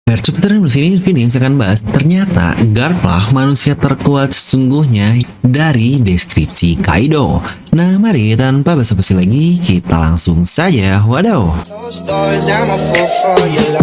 Percepatan sini Vini saya akan bahas ternyata Garp lah manusia terkuat sesungguhnya dari deskripsi Kaido. Nah mari tanpa basa-basi lagi kita langsung saja wadaw. Closed doors, I'm a fool for your love.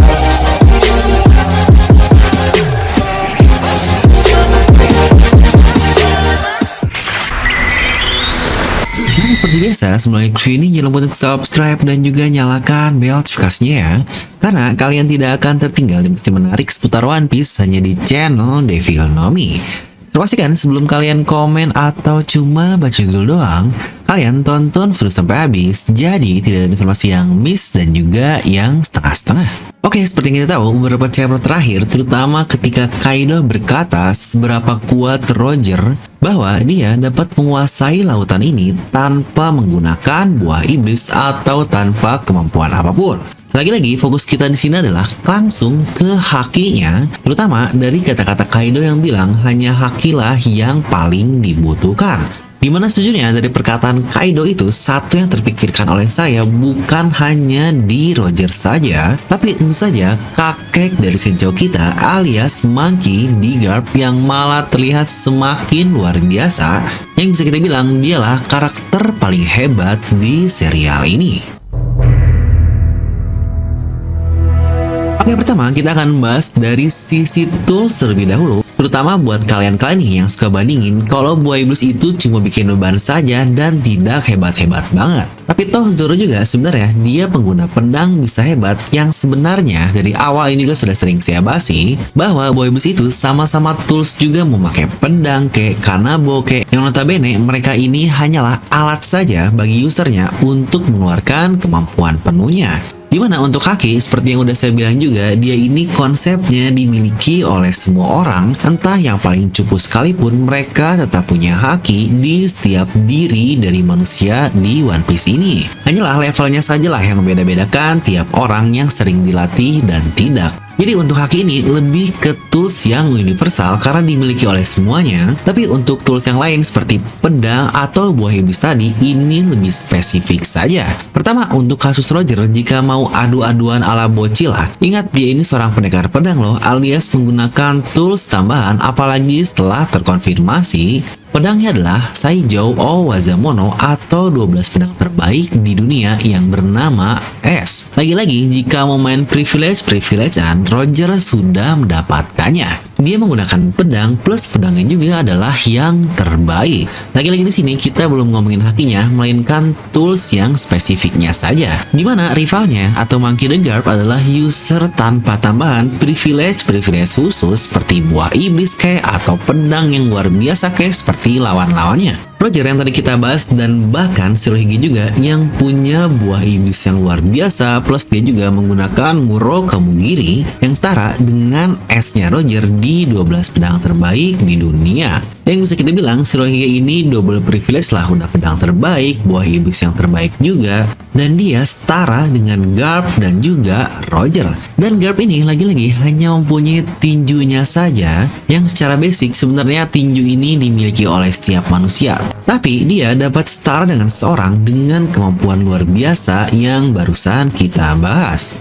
Nah, seperti biasa, sebelum ini jangan lupa untuk subscribe dan juga nyalakan bel notifikasinya ya. Karena kalian tidak akan tertinggal informasi menarik seputar One Piece hanya di channel Devil Nomi. Pastikan sebelum kalian komen atau cuma baca dulu doang, kalian tonton video sampai habis, jadi tidak ada informasi yang miss dan juga yang setengah-setengah. Oke, seperti yang kita tahu, beberapa chapter terakhir, terutama ketika Kaido berkata seberapa kuat Roger bahwa dia dapat menguasai lautan ini tanpa menggunakan buah iblis atau tanpa kemampuan apapun. Lagi-lagi fokus kita di sini adalah langsung ke hakinya, terutama dari kata-kata Kaido yang bilang hanya hakilah yang paling dibutuhkan. Dimana sejujurnya dari perkataan Kaido itu satu yang terpikirkan oleh saya bukan hanya di Roger saja, tapi tentu saja kakek dari Senchou kita alias Monkey D. Garp yang malah terlihat semakin luar biasa, yang bisa kita bilang dialah karakter paling hebat di serial ini. Oke, pertama kita akan bahas dari sisi tools terlebih dahulu, terutama buat kalian-kalian nih yang suka bandingin kalau buah iblis itu cuma bikin beban saja dan tidak hebat-hebat banget. Tapi toh Zoro juga sebenarnya dia pengguna pedang bisa hebat yang sebenarnya dari awal ini juga sudah sering saya bahasi bahwa buah iblis itu sama-sama tools juga memakai pedang kayak kanabo kayak yang notabene mereka ini hanyalah alat saja bagi usernya untuk mengeluarkan kemampuan penuhnya. Dimana untuk haki, seperti yang udah saya bilang juga, dia ini konsepnya dimiliki oleh semua orang, entah yang paling cupu sekalipun, mereka tetap punya haki di setiap diri dari manusia di One Piece ini. Hanyalah levelnya sajalah yang membeda-bedakan tiap orang yang sering dilatih dan tidak. Jadi untuk haki ini lebih ke tools yang universal karena dimiliki oleh semuanya. Tapi untuk tools yang lain seperti pedang atau buah iblis tadi ini lebih spesifik saja. Pertama untuk kasus Roger, jika mau adu-aduan ala bocil lah, ingat dia ini seorang pendekar pedang loh, alias menggunakan tools tambahan apalagi setelah terkonfirmasi pedangnya adalah Saijou Owazamono atau 12 pedang terbaik di dunia yang bernama S. Lagi-lagi jika mau main privilege-privilegean, Roger sudah mendapatkannya. Dia menggunakan pedang plus pedangnya juga adalah yang terbaik. Lagi-lagi di sini kita belum ngomongin hakinya, melainkan tools yang spesifiknya saja. Dimana rivalnya atau Monkey D. Garp adalah user tanpa tambahan privilege khusus seperti buah iblis kayak atau pedang yang luar biasa kayak seperti lawan-lawannya. Roger yang tadi kita bahas dan bahkan Shirohige juga yang punya buah iblis yang luar biasa plus dia juga menggunakan Muro Kamugiri yang setara dengan S-nya Roger di 12 pedang terbaik di dunia. Yang bisa kita bilang Shirohige ini double privilege lah, udah pedang terbaik, buah iblis yang terbaik juga, dan dia setara dengan Garp dan juga Roger. Dan Garp ini lagi-lagi hanya mempunyai tinjunya saja yang secara basic sebenarnya tinju ini dimiliki oleh setiap manusia. Tapi dia dapat setara dengan seorang dengan kemampuan luar biasa yang barusan kita bahas.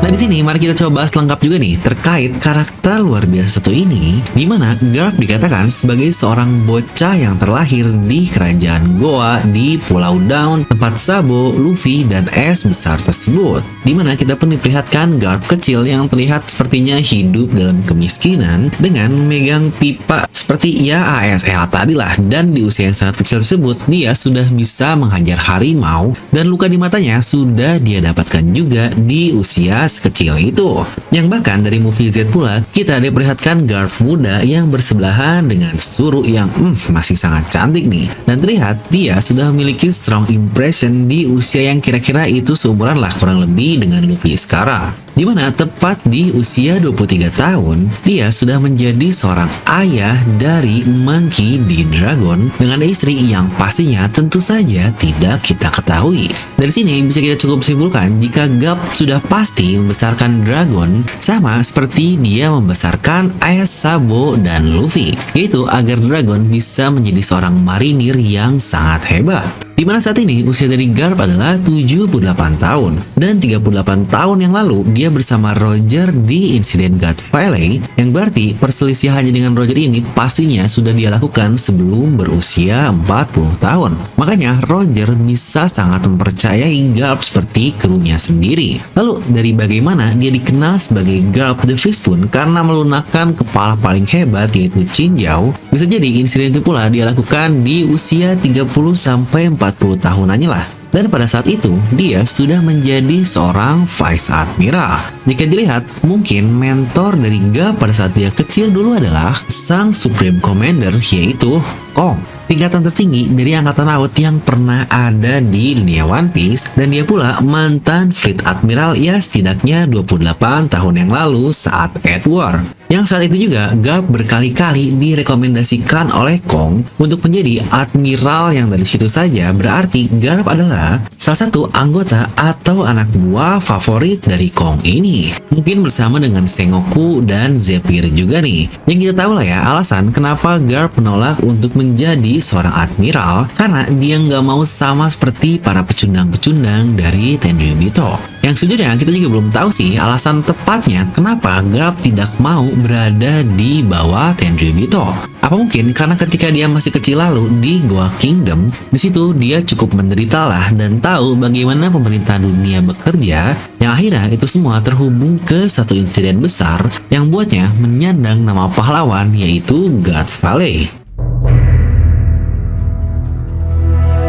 Nah di sini mari kita coba bahas lengkap juga nih terkait karakter luar biasa satu ini, di mana Garp dikatakan sebagai seorang bocah yang terlahir di kerajaan Goa di Pulau Dawn, tempat Sabo, Luffy, dan S besar tersebut. Di mana kita pun diperlihatkan Garp kecil yang terlihat sepertinya hidup dalam kemiskinan dengan memegang pipa seperti ya ASL tadi lah, dan di usia yang sangat kecil tersebut dia sudah bisa menghajar harimau dan luka di matanya sudah dia dapatkan juga di usia sekecil itu. Yang bahkan dari movie Z pula kita diperlihatkan Garp muda yang bersebelahan dengan Zoro yang masih sangat cantik nih, dan terlihat dia sudah memiliki strong impression di usia yang kira-kira itu seumuran lah kurang lebih dengan Luffy sekarang. Dimana tepat di usia 23 tahun, dia sudah menjadi seorang ayah dari Monkey D. Dragon dengan istri yang pastinya tentu saja tidak kita ketahui. Dari sini bisa kita cukup simpulkan jika Garp sudah pasti membesarkan Dragon sama seperti dia membesarkan ayah Sabo dan Luffy, yaitu agar Dragon bisa menjadi seorang marinir yang sangat hebat. Di mana saat ini usia dari Garp adalah 78 tahun. Dan 38 tahun yang lalu dia bersama Roger di insiden God Valley, yang berarti perselisihannya dengan Roger ini pastinya sudah dia lakukan sebelum berusia 40 tahun. Makanya Roger bisa sangat mempercayai Garp seperti krunya sendiri. Lalu dari bagaimana dia dikenal sebagai Garp the Fishbone karena melunakkan kepala paling hebat yaitu Chin Zhao, bisa jadi insiden itu pula dia lakukan di usia 30-40 tahunannya lah. Dan pada saat itu, dia sudah menjadi seorang Vice Admiral. Jika dilihat, mungkin mentor dari Garp pada saat dia kecil dulu adalah sang Supreme Commander yaitu Kong, tingkatan tertinggi dari angkatan laut yang pernah ada di dunia One Piece, dan dia pula mantan Fleet Admiral ya setidaknya 28 tahun yang lalu saat Edward. Yang saat itu juga Garp berkali-kali direkomendasikan oleh Kong untuk menjadi admiral, yang dari situ saja berarti Garp adalah salah satu anggota atau anak buah favorit dari Kong ini. Mungkin bersama dengan Sengoku dan Zephyr juga nih. Yang kita tahu lah ya alasan kenapa Garp menolak untuk menjadi seorang admiral, karena dia nggak mau sama seperti para pecundang-pecundang dari Tenryubito. Yang sejujurnya kita juga belum tahu sih alasan tepatnya kenapa Garp tidak mau berada di bawah Tenryubito. Apa mungkin karena ketika dia masih kecil lalu di Goa Kingdom, di situ dia cukup menderita lah dan tahu bagaimana pemerintah dunia bekerja, yang akhirnya itu semua terhubung ke satu insiden besar yang buatnya menyandang nama pahlawan yaitu God Valley.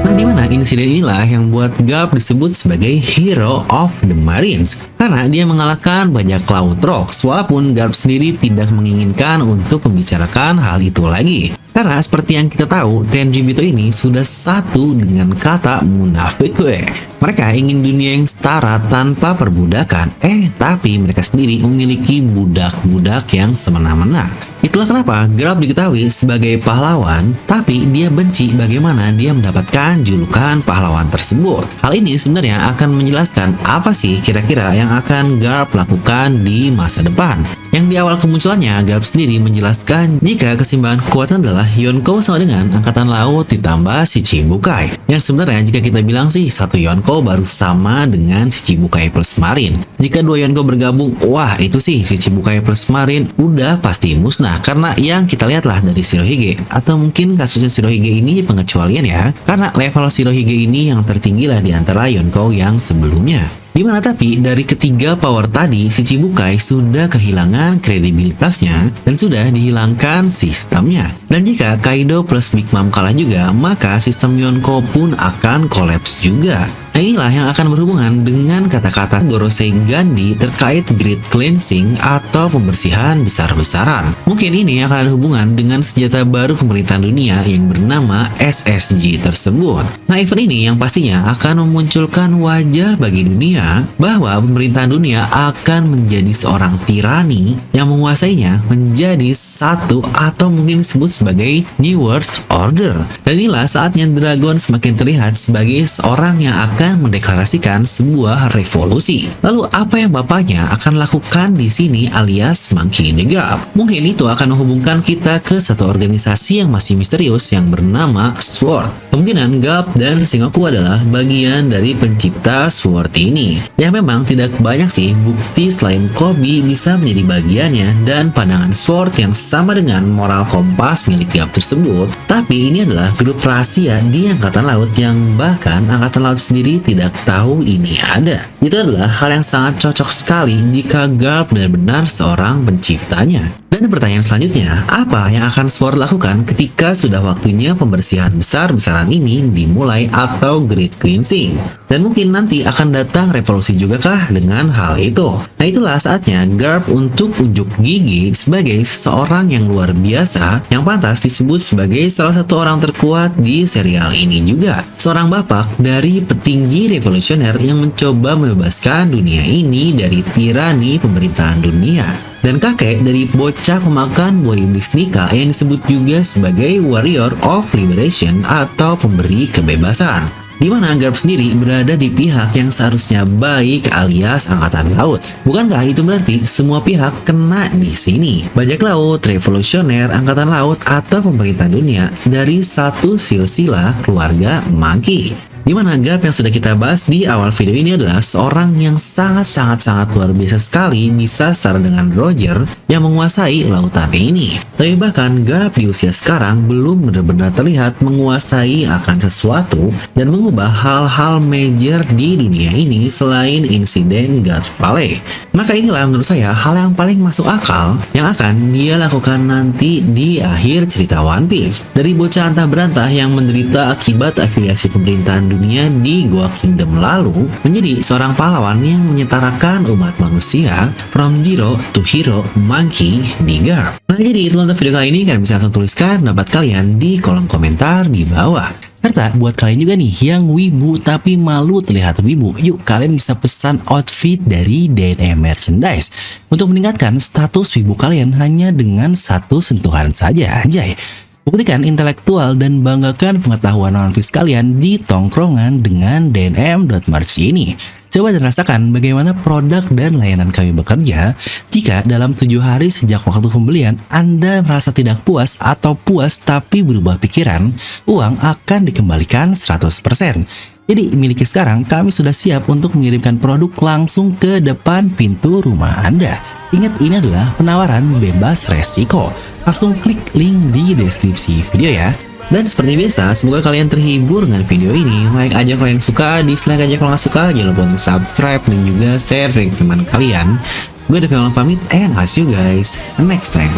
Nah, di mana insiden inilah yang buat Garp disebut sebagai Hero of the Marines, karena dia mengalahkan banyak laut rocks, walaupun Garp sendiri tidak menginginkan untuk membicarakan hal itu lagi. Karena seperti yang kita tahu, Tenryubito ini sudah satu dengan kata munafik gue. Mereka ingin dunia yang setara tanpa perbudakan, tapi mereka sendiri memiliki budak-budak yang semena-mena. Itulah kenapa Garp diketahui sebagai pahlawan, tapi dia benci bagaimana dia mendapatkan julukan pahlawan tersebut. Hal ini sebenarnya akan menjelaskan apa sih kira-kira yang akan Garp lakukan di masa depan. Yang di awal kemunculannya, Garp sendiri menjelaskan jika keseimbangan kekuatan adalah Yonkou sama dengan Angkatan Laut ditambah Shichibukai. Yang sebenarnya jika kita bilang sih, satu Yonkou baru sama dengan Shichibukai plus Marine. Jika dua Yonkou bergabung, wah itu sih Shichibukai plus Marine udah pasti musnah. Karena yang kita lihatlah dari Shirohige, atau mungkin kasusnya Shirohige ini pengecualian ya, karena level Shirohige ini yang tertinggi lah di antara Yonkou yang sebelumnya. Dimana tapi dari ketiga power tadi, Shichibukai sudah kehilangan kredibilitasnya dan sudah dihilangkan sistemnya. Dan jika Kaido plus Big Mom kalah juga, maka sistem Yonkou pun akan kolaps juga. Nah, inilah yang akan berhubungan dengan kata-kata Gorosei Gandhi terkait Great Cleansing atau pembersihan besar-besaran. Mungkin ini akan ada hubungan dengan senjata baru pemerintahan dunia yang bernama SSG tersebut. Nah, event ini yang pastinya akan memunculkan wajah bagi dunia bahwa pemerintahan dunia akan menjadi seorang tirani yang menguasainya menjadi satu atau mungkin disebut sebagai New World Order. Dan inilah saatnya Dragon semakin terlihat sebagai seorang yang akan mendeklarasikan sebuah revolusi. Lalu apa yang bapaknya akan lakukan di sini alias Monkey D. Garp? Mungkin itu akan menghubungkan kita ke satu organisasi yang masih misterius yang bernama SWORD. Kemungkinan Garp dan Sengoku adalah bagian dari pencipta SWORD ini. Yang memang tidak banyak sih bukti selain Kobe bisa menjadi bagiannya dan pandangan SWORD yang sama dengan moral kompas milik Garp tersebut. Tapi ini adalah grup rahasia di Angkatan Laut yang bahkan Angkatan Laut sendiri tidak tahu ini ada. Itu adalah hal yang sangat cocok sekali jika Garp benar-benar seorang penciptanya. Dan pertanyaan selanjutnya, apa yang akan SWORD lakukan ketika sudah waktunya pembersihan besar-besaran ini dimulai atau Great Cleansing? Dan mungkin nanti akan datang revolusi juga kah dengan hal itu? Nah, itulah saatnya Garp untuk unjuk gigi sebagai seorang yang luar biasa yang pantas disebut sebagai salah satu orang terkuat di serial ini juga. Seorang bapak dari petinggi revolusioner yang mencoba membebaskan dunia ini dari tirani pemerintahan dunia. Dan kakek dari bocah pemakan buah iblis Nika yang disebut juga sebagai Warrior of Liberation atau pemberi kebebasan. di mana Garp sendiri berada di pihak yang seharusnya baik alias Angkatan Laut. Bukankah itu berarti semua pihak kena di sini? Bajak laut, revolusioner, Angkatan Laut, atau pemerintah dunia dari satu silsilah keluarga Monkey. Di mana Garp yang sudah kita bahas di awal video ini adalah seorang yang sangat luar biasa sekali bisa setara dengan Roger yang menguasai lautan ini. Tapi bahkan Garp di usia sekarang belum benar-benar terlihat menguasai akan sesuatu dan mengubah hal-hal major di dunia ini selain insiden God Valley. Maka inilah menurut saya hal yang paling masuk akal yang akan dia lakukan nanti di akhir cerita One Piece. Dari bocah antah berantah yang menderita akibat afiliasi pemerintahan dunia di Goa Kingdom lalu menjadi seorang pahlawan yang menyetarakan umat manusia from zero to hero Monkey di Garp. Nah, jadi itu untuk video kali ini. Kalian bisa langsung tuliskan pendapat kalian di kolom komentar di bawah. Serta buat kalian juga nih yang wibu tapi malu terlihat wibu, yuk kalian bisa pesan outfit dari DNM Merchandise untuk meningkatkan status wibu kalian hanya dengan satu sentuhan saja, anjay. Buktikan intelektual dan banggakan pengetahuan One Piece kalian di tongkrongan dengan DNM.merch ini. Coba dan rasakan bagaimana produk dan layanan kami bekerja jika dalam 7 hari sejak waktu pembelian Anda merasa tidak puas atau puas tapi berubah pikiran, uang akan dikembalikan 100%. Jadi miliki sekarang, kami sudah siap untuk mengirimkan produk langsung ke depan pintu rumah Anda. Ingat, ini adalah penawaran bebas resiko. Langsung klik link di deskripsi video ya. Dan seperti biasa, semoga kalian terhibur dengan video ini. Like aja kalau yang suka, dislike aja kalau nggak suka. Jangan lupa untuk subscribe dan juga share ke teman kalian. Gue Devi pamit and I'll see you guys next time.